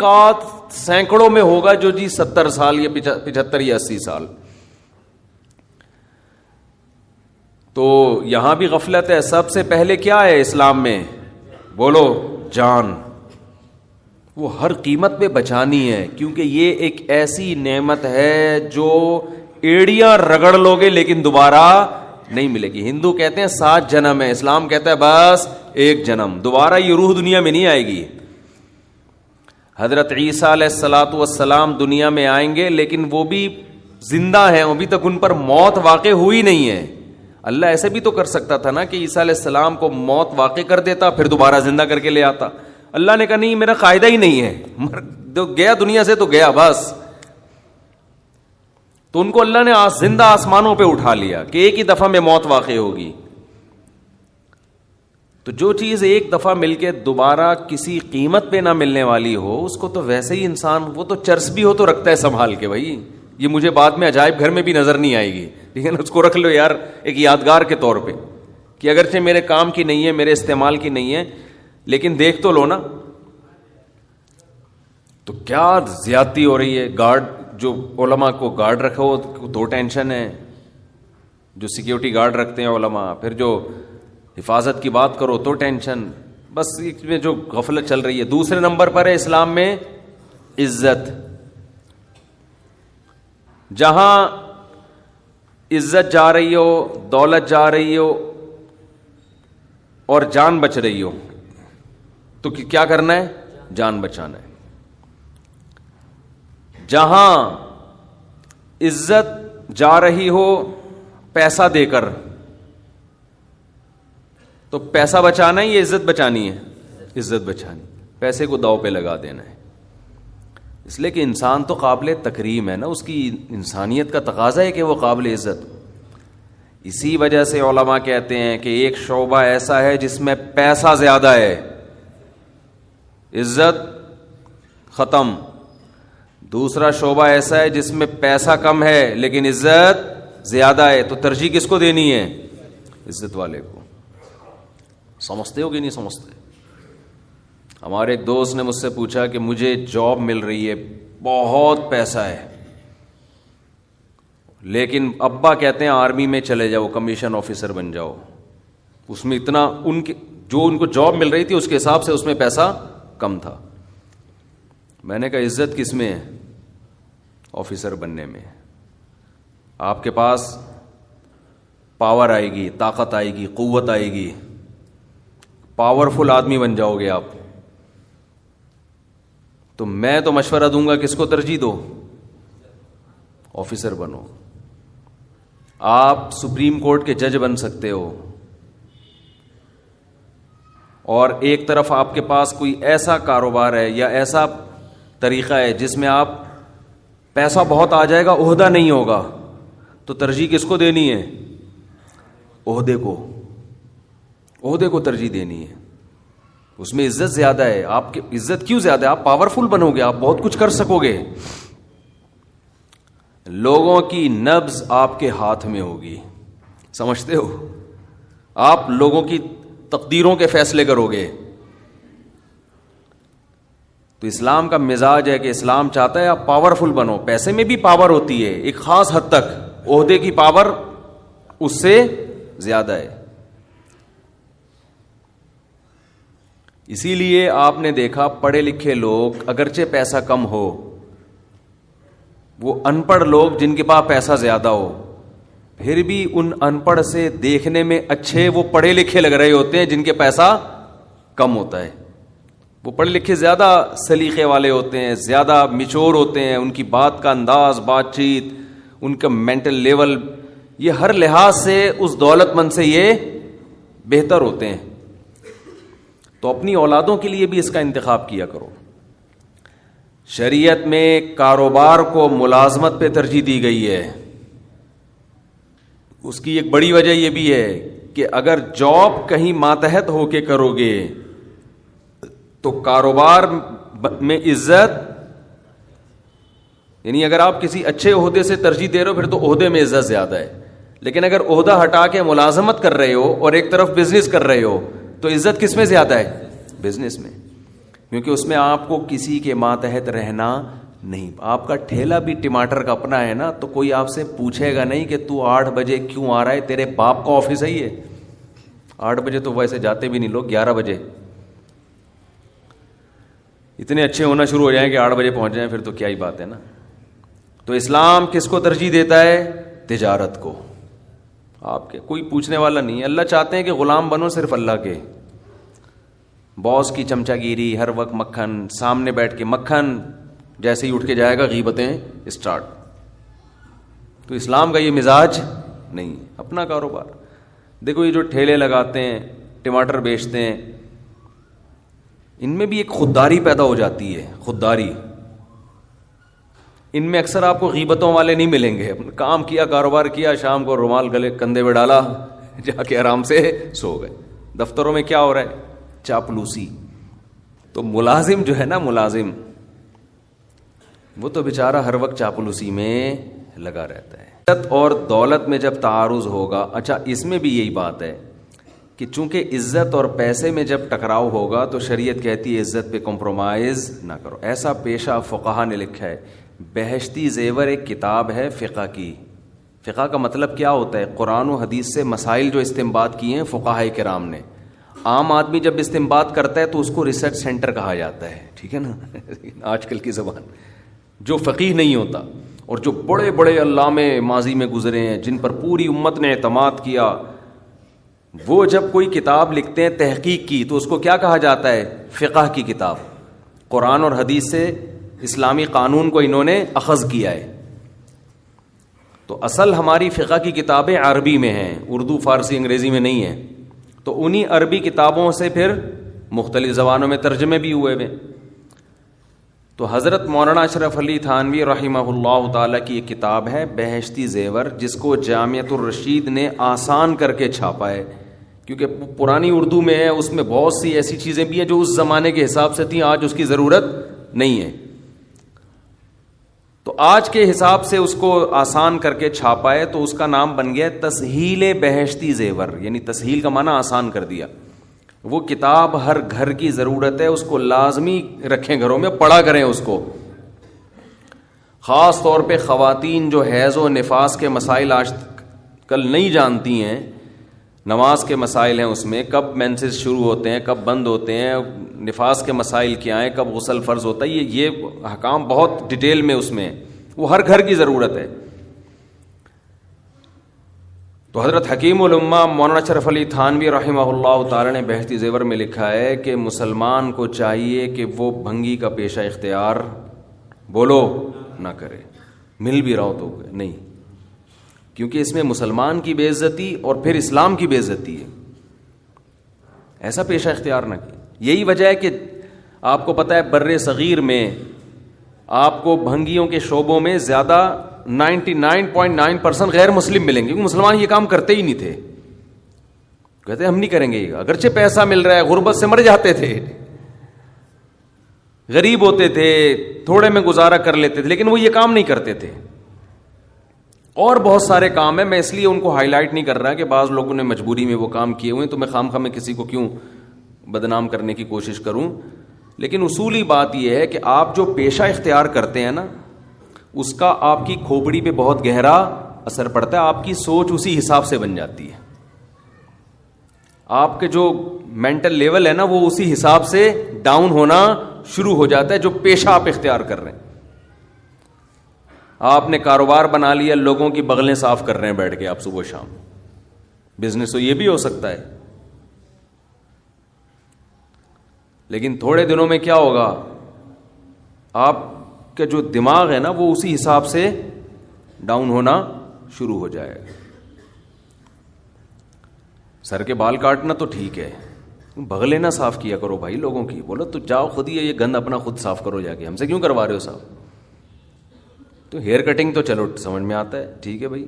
کا سینکڑوں میں ہوگا جو جی 70 سال یا 75 یا 80 سال. تو یہاں بھی غفلت ہے. سب سے پہلے کیا ہے اسلام میں؟ بولو جان. وہ ہر قیمت پہ بچانی ہے, کیونکہ یہ ایک ایسی نعمت ہے جو ایڑیاں رگڑ لوگے لیکن دوبارہ نہیں ملے گی. ہندو کہتے ہیں 7 جنم ہے, اسلام کہتا ہے بس 1 جنم. دوبارہ یہ روح دنیا میں نہیں آئے گی. حضرت عیسیٰ علیہ الصلاۃ والسلام دنیا میں آئیں گے, لیکن وہ بھی زندہ ہیں, ابھی تک ان پر موت واقع ہوئی نہیں ہے. اللہ ایسے بھی تو کر سکتا تھا نا کہ عیسیٰ علیہ السلام کو موت واقع کر دیتا, پھر دوبارہ زندہ کر کے لے آتا. اللہ نے کہا نہیں, میرا قاعدہ ہی نہیں ہے, گیا دنیا سے تو گیا بس. تو ان کو اللہ نے زندہ آسمانوں پہ اٹھا لیا کہ ایک ہی دفعہ میں موت واقع ہوگی. تو جو چیز ایک دفعہ مل کے دوبارہ کسی قیمت پہ نہ ملنے والی ہو, اس کو تو ویسے ہی انسان, وہ تو چرس بھی ہو تو رکھتا ہے سنبھال کے, بھائی یہ مجھے بعد میں عجائب گھر میں بھی نظر نہیں آئے گی, لیکن اس کو رکھ لو یار ایک یادگار کے طور پہ, کہ اگرچہ میرے کام کی نہیں ہے, میرے استعمال کی نہیں ہے, لیکن دیکھ تو لو نا. تو کیا زیادتی ہو رہی ہے. گارڈ جو علماء کو گارڈ رکھا ہو تو ٹینشن ہے, جو سیکیورٹی گارڈ رکھتے ہیں علماء, پھر جو حفاظت کی بات کرو تو ٹینشن. بس اس میں جو غفلت چل رہی ہے. دوسرے نمبر پر ہے اسلام میں عزت. جہاں عزت جا رہی ہو, دولت جا رہی ہو اور جان بچ رہی ہو, تو کیا کرنا ہے؟ جان بچانا ہے. جہاں عزت جا رہی ہو پیسہ دے کر, تو پیسہ بچانا ہے یا عزت بچانی ہے؟ عزت بچانی. پیسے کو داؤ پہ لگا دینا ہے. اس لیے کہ انسان تو قابل تکریم ہے نا, اس کی انسانیت کا تقاضا ہے کہ وہ قابل عزت. اسی وجہ سے علماء کہتے ہیں کہ ایک شعبہ ایسا ہے جس میں پیسہ زیادہ ہے, عزت ختم. دوسرا شعبہ ایسا ہے جس میں پیسہ کم ہے لیکن عزت زیادہ ہے, تو ترجیح کس کو دینی ہے؟ عزت والے کو. سمجھتے ہو کہ نہیں سمجھتے؟ ہمارے ایک دوست نے مجھ سے پوچھا کہ مجھے جاب مل رہی ہے, بہت پیسہ ہے, لیکن ابا کہتے ہیں آرمی میں چلے جاؤ, کمیشن آفیسر بن جاؤ. اس میں اتنا جو ان کو جاب مل رہی تھی اس کے حساب سے اس میں پیسہ کم تھا. میں نے کہا عزت کس میں ہے؟ آفیسر بننے میں. آپ کے پاس پاور آئے گی, طاقت آئے گی, قوت آئے گی, پاورفل آدمی بن جاؤ گے آپ. تو میں تو مشورہ دوں گا کس کو ترجیح دو؟ آفیسر بنو. آپ سپریم کورٹ کے جج بن سکتے ہو, اور ایک طرف آپ کے پاس کوئی ایسا کاروبار ہے یا ایسا طریقہ ہے جس میں آپ پیسہ بہت آ جائے گا, عہدہ نہیں ہوگا, تو ترجیح کس کو دینی ہے؟ عہدے کو. عہدے کو ترجیح دینی ہے. اس میں عزت زیادہ ہے. آپ کی عزت کیوں زیادہ ہے؟ آپ پاورفل بنو گے, آپ بہت کچھ کر سکو گے. لوگوں کی نبض آپ کے ہاتھ میں ہوگی, سمجھتے ہو؟ آپ لوگوں کی تقدیروں کے فیصلے کرو گے. تو اسلام کا مزاج ہے کہ اسلام چاہتا ہے آپ پاورفل بنو. پیسے میں بھی پاور ہوتی ہے ایک خاص حد تک, عہدے کی پاور اس سے زیادہ ہے. اسی لیے آپ نے دیکھا پڑھے لکھے لوگ اگرچہ پیسہ کم ہو, وہ ان پڑھ لوگ جن کے پاس پیسہ زیادہ ہو, پھر بھی ان ان پڑھ سے دیکھنے میں اچھے وہ پڑھے لکھے لگ رہے ہوتے ہیں جن کے پیسہ کم ہوتا ہے. وہ پڑھے لکھے زیادہ سلیقے والے ہوتے ہیں, زیادہ میچور ہوتے ہیں, ان کی بات کا انداز, بات چیت, ان کا مینٹل لیول, یہ ہر لحاظ سے اس دولت مند سے یہ بہتر ہوتے ہیں. تو اپنی اولادوں کے لیے بھی اس کا انتخاب کیا کرو. شریعت میں کاروبار کو ملازمت پہ ترجیح دی گئی ہے. اس کی ایک بڑی وجہ یہ بھی ہے کہ اگر جاب کہیں ماتحت ہو کے کرو گے تو کاروبار میں عزت, یعنی اگر آپ کسی اچھے عہدے سے ترجیح دے رہے ہو پھر تو عہدے میں عزت زیادہ ہے. لیکن اگر عہدہ ہٹا کے ملازمت کر رہے ہو اور ایک طرف بزنس کر رہے ہو تو عزت کس میں زیادہ ہے؟ بزنس میں. کیونکہ اس میں آپ کو کسی کے ماتحت رہنا نہیں. آپ کا ٹھیلا بھی ٹماٹر کا اپنا ہے نا, تو کوئی آپ سے پوچھے گا نہیں کہ تو 8 بجے کیوں آ رہا ہے, تیرے باپ کا آفس ہے یہ. 8 بجے تو ویسے جاتے بھی نہیں لوگ, 11 بجے اتنے اچھے ہونا شروع ہو جائیں کہ 8 بجے پہنچ جائیں, پھر تو کیا ہی بات ہے نا. تو اسلام کس کو ترجیح دیتا ہے؟ تجارت کو. آپ کے کوئی پوچھنے والا نہیں ہے. اللہ چاہتے ہیں کہ غلام بنو صرف اللہ کے. باس کی چمچا گیری, ہر وقت مکھن سامنے بیٹھ کے, مکھن جیسے ہی اٹھ کے جائے گا غیبتیں اسٹارٹ. تو اسلام کا یہ مزاج نہیں. اپنا کاروبار دیکھو, یہ جو ٹھیلے لگاتے ہیں, ٹماٹر بیچتے ہیں, ان میں بھی ایک خودداری پیدا ہو جاتی ہے. خودداری ان میں اکثر آپ کو غیبتوں والے نہیں ملیں گے. کام کیا, کاروبار کیا, شام کو رومال گلے کندھے پہ ڈالا, جا کے آرام سے سو گئے. دفتروں میں کیا ہو رہا ہے؟ چاپلوسی. تو ملازم جو ہے نا, ملازم وہ تو بیچارہ ہر وقت چاپلوسی میں لگا رہتا ہے. عزت اور دولت میں جب تعارض ہوگا, اچھا اس میں بھی یہی بات ہے کہ چونکہ عزت اور پیسے میں جب ٹکراؤ ہوگا تو شریعت کہتی ہے عزت پہ کمپرومائز نہ کرو. ایسا پیشہ فقہا نے لکھا ہے. بہشتی زیور ایک کتاب ہے فقہ کی. فقہ کا مطلب کیا ہوتا ہے؟ قرآن و حدیث سے مسائل جو استنباط کیے ہیں فقہاء کرام نے. عام آدمی جب استنباط کرتا ہے تو اس کو ریسرچ سینٹر کہا جاتا ہے, ٹھیک ہے نا آج کل کی زبان. جو فقیہ نہیں ہوتا اور جو بڑے بڑے علامے ماضی میں گزرے ہیں جن پر پوری امت نے اعتماد کیا, وہ جب کوئی کتاب لکھتے ہیں تحقیق کی تو اس کو کیا کہا جاتا ہے؟ فقہ کی کتاب. قرآن اور حدیث سے اسلامی قانون کو انہوں نے اخذ کیا ہے. تو اصل ہماری فقہ کی کتابیں عربی میں ہیں, اردو فارسی انگریزی میں نہیں ہیں. تو انہی عربی کتابوں سے پھر مختلف زبانوں میں ترجمے بھی ہوئے ہوئے. تو حضرت مولانا اشرف علی تھانوی رحمہ اللہ تعالیٰ کی ایک کتاب ہے بہشتی زیور, جس کو جامعۃ الرشید نے آسان کر کے چھاپا ہے, کیونکہ پرانی اردو میں ہے. اس میں بہت سی ایسی چیزیں بھی ہیں جو اس زمانے کے حساب سے تھیں, آج اس کی ضرورت نہیں ہے. تو آج کے حساب سے اس کو آسان کر کے چھاپا ہے, تو اس کا نام بن گیا تسہیل بہشتی زیور, یعنی تسہیل کا معنی آسان کر دیا. وہ کتاب ہر گھر کی ضرورت ہے, اس کو لازمی رکھیں گھروں میں, پڑھا کریں اس کو. خاص طور پہ خواتین جو حیض و نفاس کے مسائل آج کل نہیں جانتی ہیں, نماز کے مسائل ہیں اس میں, کب مینسز شروع ہوتے ہیں, کب بند ہوتے ہیں, نفاس کے مسائل کیا ہیں, کب غسل فرض ہوتا ہے, یہ احکام بہت ڈیٹیل میں اس میں, وہ ہر گھر کی ضرورت ہے. تو حضرت حکیم الامہ مولانا اشرف علی تھانوی رحمہ اللہ تعالی نے بہشتی زیور میں لکھا ہے کہ مسلمان کو چاہیے کہ وہ بھنگی کا پیشہ اختیار بولو نہ کرے, مل بھی رہا ہو تو نہیں, کیونکہ اس میں مسلمان کی بے عزتی اور پھر اسلام کی بے عزتی ہے. ایسا پیشہ اختیار نہ کیے. یہی وجہ ہے کہ آپ کو پتہ ہے بر صغیر میں آپ کو بھنگیوں کے شعبوں میں زیادہ 99.9% غیر مسلم ملیں گے, کیونکہ مسلمان یہ کام کرتے ہی نہیں تھے. کہتے ہم نہیں کریں گے, اگرچہ پیسہ مل رہا ہے, غربت سے مر جاتے تھے, غریب ہوتے تھے, تھوڑے میں گزارا کر لیتے تھے, لیکن وہ یہ کام نہیں کرتے تھے. اور بہت سارے کام ہیں, میں اس لیے ان کو ہائی لائٹ نہیں کر رہا کہ بعض لوگوں نے مجبوری میں وہ کام کیے ہوئے, تو میں خام میں کسی کو کیوں بدنام کرنے کی کوشش کروں. لیکن اصولی بات یہ ہے کہ آپ جو پیشہ اختیار کرتے ہیں نا, اس کا آپ کی کھوپڑی پہ بہت گہرا اثر پڑتا ہے. آپ کی سوچ اسی حساب سے بن جاتی ہے, آپ کے جو مینٹل لیول ہے نا وہ اسی حساب سے ڈاؤن ہونا شروع ہو جاتا ہے جو پیشہ آپ اختیار کر رہے ہیں. آپ نے کاروبار بنا لیا, لوگوں کی بغلیں صاف کر رہے ہیں بیٹھ کے آپ صبح شام, بزنس تو یہ بھی ہو سکتا ہے. لیکن تھوڑے دنوں میں کیا ہوگا, آپ کا جو دماغ ہے نا وہ اسی حساب سے ڈاؤن ہونا شروع ہو جائے گا. سر کے بال کاٹنا تو ٹھیک ہے, بغلیں نہ صاف کیا کرو بھائی لوگوں کی. بولو تو جاؤ خود ہی یہ گند اپنا خود صاف کرو جا کے, ہم سے کیوں کروا رہے ہو صاف. تو ہیئر کٹنگ تو چلو سمجھ میں آتا ہے, ٹھیک ہے بھائی,